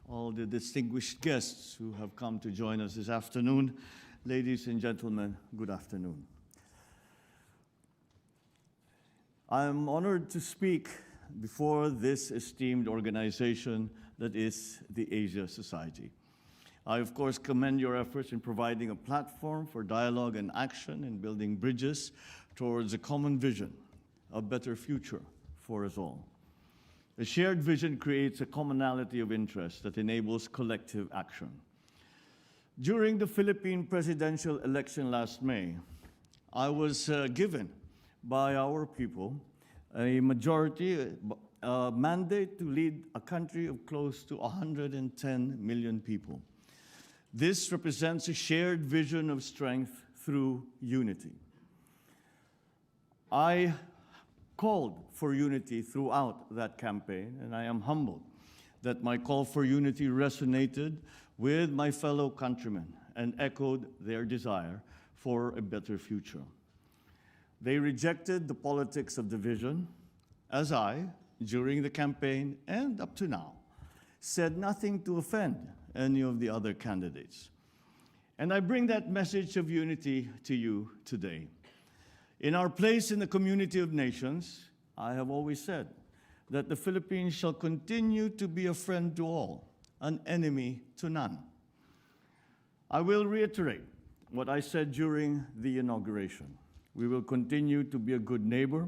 all the distinguished guests who have come to join us this afternoon. Ladies and gentlemen, good afternoon. I am honored to speak before this esteemed organization that is the Asia Society. I, of course, commend your efforts in providing a platform for dialogue and action in building bridges towards a common vision, a better future for us all. A shared vision creates a commonality of interest that enables collective action. During the Philippine presidential election last May, I was given by our people a majority mandate to lead a country of close to 110 million people. This represents a shared vision of strength through unity. I called for unity throughout that campaign, and I am humbled that my call for unity resonated with my fellow countrymen and echoed their desire for a better future. They rejected the politics of division, as I, during the campaign and up to now, said nothing to offend any of the other candidates. And I bring that message of unity to you today. In our place in the community of nations, I have always said that the Philippines shall continue to be a friend to all, an enemy to none. I will reiterate what I said during the inauguration. We will continue to be a good neighbor,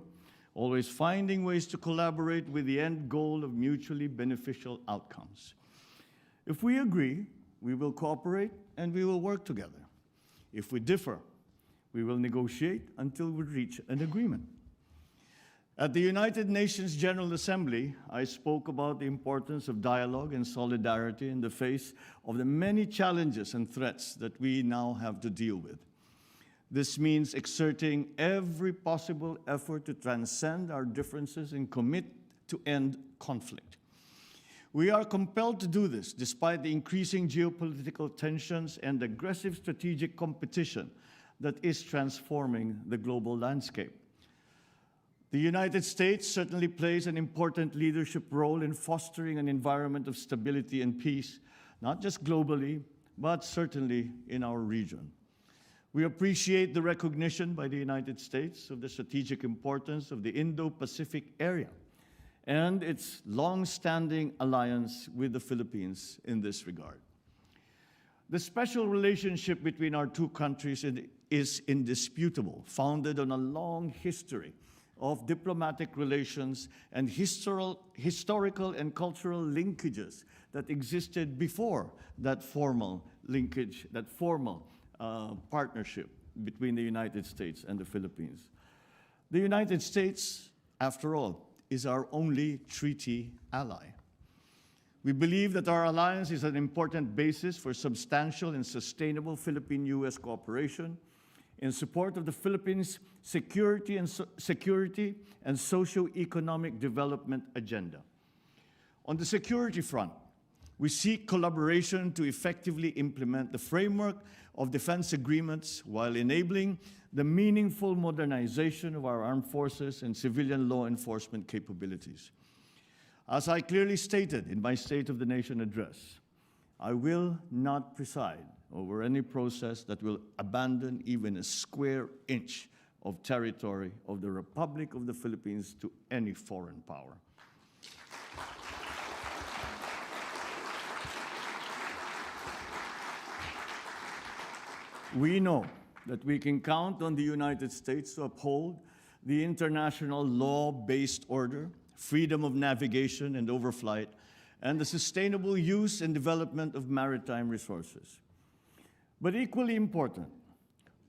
always finding ways to collaborate with the end goal of mutually beneficial outcomes. If we agree, we will cooperate and we will work together. If we differ, we will negotiate until we reach an agreement. At the United Nations General Assembly, I spoke about the importance of dialogue and solidarity in the face of the many challenges and threats that we now have to deal with. This means exerting every possible effort to transcend our differences and commit to end conflict. We are compelled to do this despite the increasing geopolitical tensions and aggressive strategic competition that is transforming the global landscape. The United States certainly plays an important leadership role in fostering an environment of stability and peace, not just globally, but certainly in our region. We appreciate the recognition by the United States of the strategic importance of the Indo-Pacific area and its long-standing alliance with the Philippines in this regard. The special relationship between our two countries is indisputable, founded on a long history of diplomatic relations and historical and cultural linkages that existed before that formal linkage, that formal partnership between the United States and the Philippines. The United States, after all, is our only treaty ally. We believe that our alliance is an important basis for substantial and sustainable Philippine-U.S. cooperation in support of the Philippines' security and socio-economic development agenda. On the security front, we seek collaboration to effectively implement the framework of defense agreements while enabling the meaningful modernization of our armed forces and civilian law enforcement capabilities. As I clearly stated in my State of the Nation address, I will not preside over any process that will abandon even a square inch of territory of the Republic of the Philippines to any foreign power. We know that we can count on the United States to uphold the international law-based order, freedom of navigation and overflight, and the sustainable use and development of maritime resources. But equally important,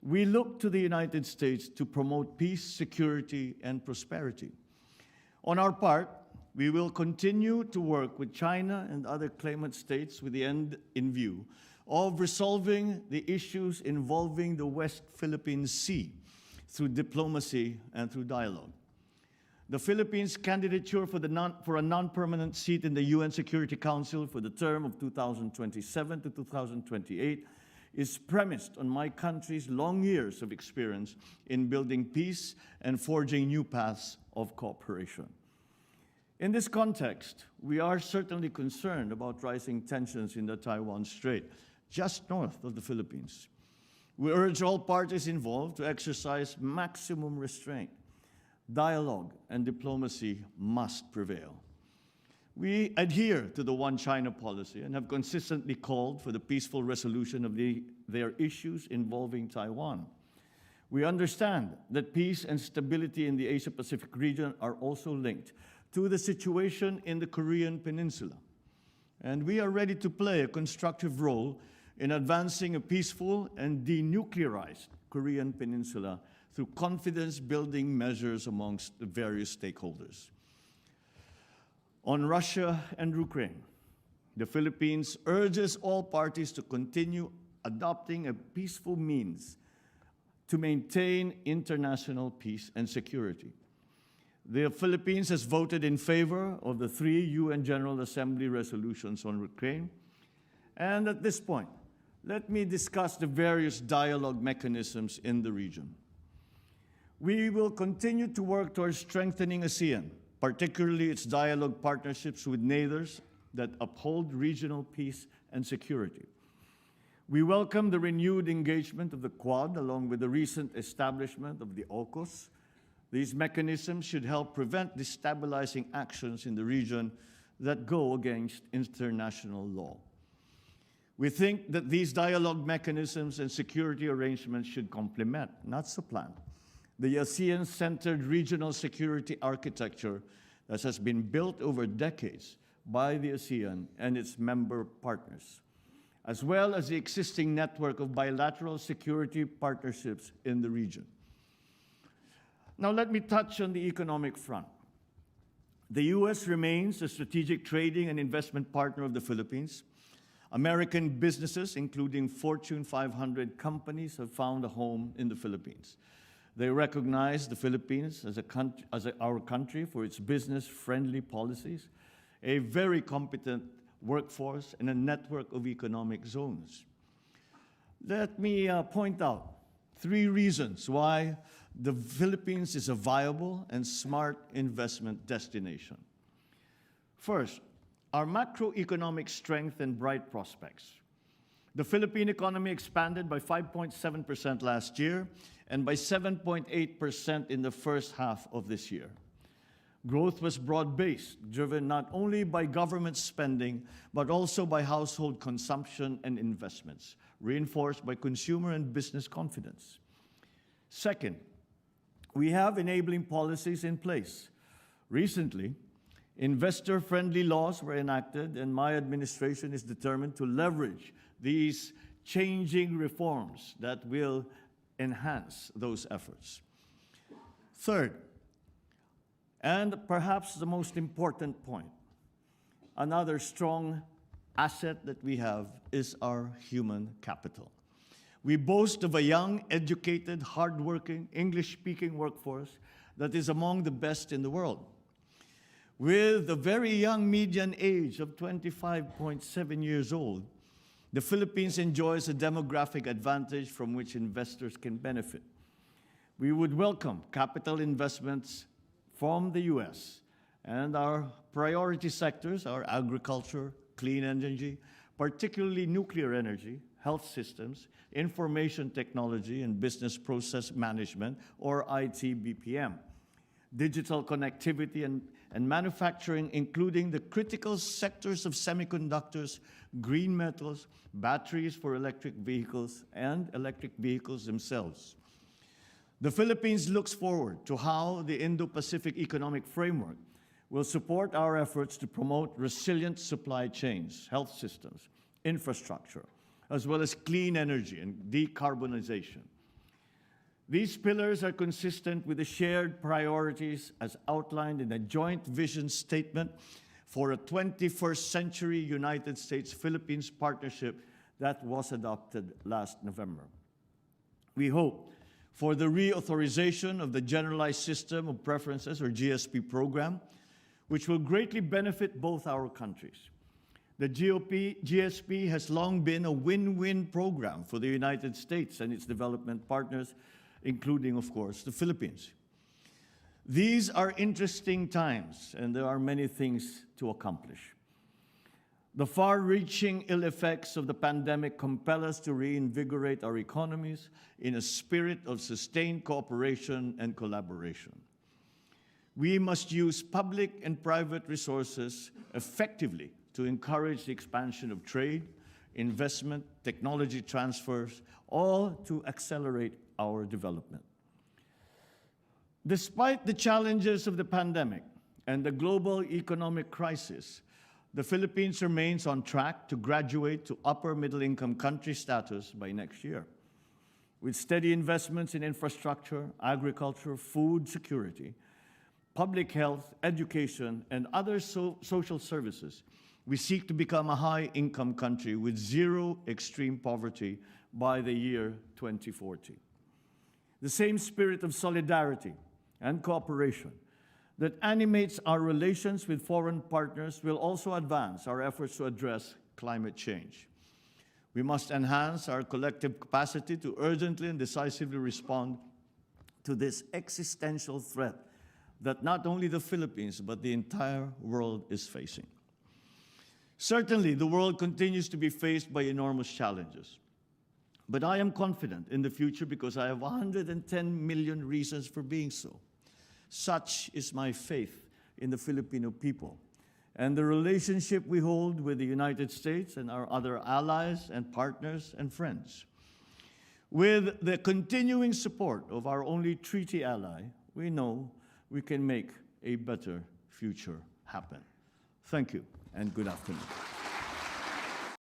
we look to the United States to promote peace, security, and prosperity. On our part, we will continue to work with China and other claimant states with the end in view of resolving the issues involving the West Philippine Sea through diplomacy and through dialogue. The Philippines' candidature for a non-permanent seat in the UN Security Council for the term of 2027 to 2028 is premised on my country's long years of experience in building peace and forging new paths of cooperation. In this context, we are certainly concerned about rising tensions in the Taiwan Strait, just north of the Philippines. We urge all parties involved to exercise maximum restraint. Dialogue and diplomacy must prevail. We adhere to the One China policy and have consistently called for the peaceful resolution of their issues involving Taiwan. We understand that peace and stability in the Asia-Pacific region are also linked to the situation in the Korean Peninsula. And we are ready to play a constructive role in advancing a peaceful and denuclearized Korean Peninsula through confidence-building measures amongst the various stakeholders. On Russia and Ukraine, the Philippines urges all parties to continue adopting a peaceful means to maintain international peace and security. The Philippines has voted in favor of the 3 UN General Assembly resolutions on Ukraine. And at this point, let me discuss the various dialogue mechanisms in the region. We will continue to work towards strengthening ASEAN, particularly its dialogue partnerships with neighbors that uphold regional peace and security. We welcome the renewed engagement of the Quad, along with the recent establishment of the AUKUS. These mechanisms should help prevent destabilizing actions in the region that go against international law. We think that these dialogue mechanisms and security arrangements should complement, not supplant, the ASEAN-centered regional security architecture that has been built over decades by the ASEAN and its member partners, as well as the existing network of bilateral security partnerships in the region. Now let me touch on the economic front. The U.S. remains a strategic trading and investment partner of the Philippines. American businesses, including Fortune 500 companies, have found a home in the Philippines. They recognize the Philippines as our country for its business-friendly policies, a very competent workforce, and a network of economic zones. Let me point out 3 reasons why the Philippines is a viable and smart investment destination. First, our macroeconomic strength and bright prospects. The Philippine economy expanded by 5.7% last year and by 7.8% in the first half of this year. Growth was broad-based, driven not only by government spending, but also by household consumption and investments, reinforced by consumer and business confidence. Second, we have enabling policies in place. Recently, investor-friendly laws were enacted, and my administration is determined to leverage these changing reforms that will enhance those efforts. Third, and perhaps the most important point, another strong asset that we have is our human capital. We boast of a young, educated, hardworking, English-speaking workforce that is among the best in the world. With a very young median age of 25.7 years old, the Philippines enjoys a demographic advantage from which investors can benefit. We would welcome capital investments from the U.S., and our priority sectors are agriculture, clean energy, particularly nuclear energy, health systems, information technology, and business process management, or IT/BPM, digital connectivity and manufacturing, including the critical sectors of semiconductors, green metals, batteries for electric vehicles, and electric vehicles themselves. The Philippines looks forward to how the Indo-Pacific Economic Framework will support our efforts to promote resilient supply chains, health systems, infrastructure, as well as clean energy and decarbonization. These pillars are consistent with the shared priorities as outlined in a joint vision statement for a 21st century United States-Philippines partnership that was adopted last November. We hope for the reauthorization of the Generalized System of Preferences, or GSP program, which will greatly benefit both our countries. The GSP has long been a win-win program for the United States and its development partners, including, of course, the Philippines. These are interesting times, and there are many things to accomplish. The far-reaching ill effects of the pandemic compel us to reinvigorate our economies in a spirit of sustained cooperation and collaboration. We must use public and private resources effectively to encourage the expansion of trade, investment, technology transfers, all to accelerate our development. Despite the challenges of the pandemic and the global economic crisis, the Philippines remains on track to graduate to upper middle-income country status by next year. With steady investments in infrastructure, agriculture, food security, public health, education, and other social services, we seek to become a high-income country with zero extreme poverty by the year 2040. The same spirit of solidarity and cooperation that animates our relations with foreign partners will also advance our efforts to address climate change. We must enhance our collective capacity to urgently and decisively respond to this existential threat that not only the Philippines, but the entire world is facing. Certainly, the world continues to be faced by enormous challenges. But I am confident in the future because I have 110 million reasons for being so. Such is my faith in the Filipino people and the relationship we hold with the United States and our other allies and partners and friends. With the continuing support of our only treaty ally, we know we can make a better future happen. Thank you and good afternoon.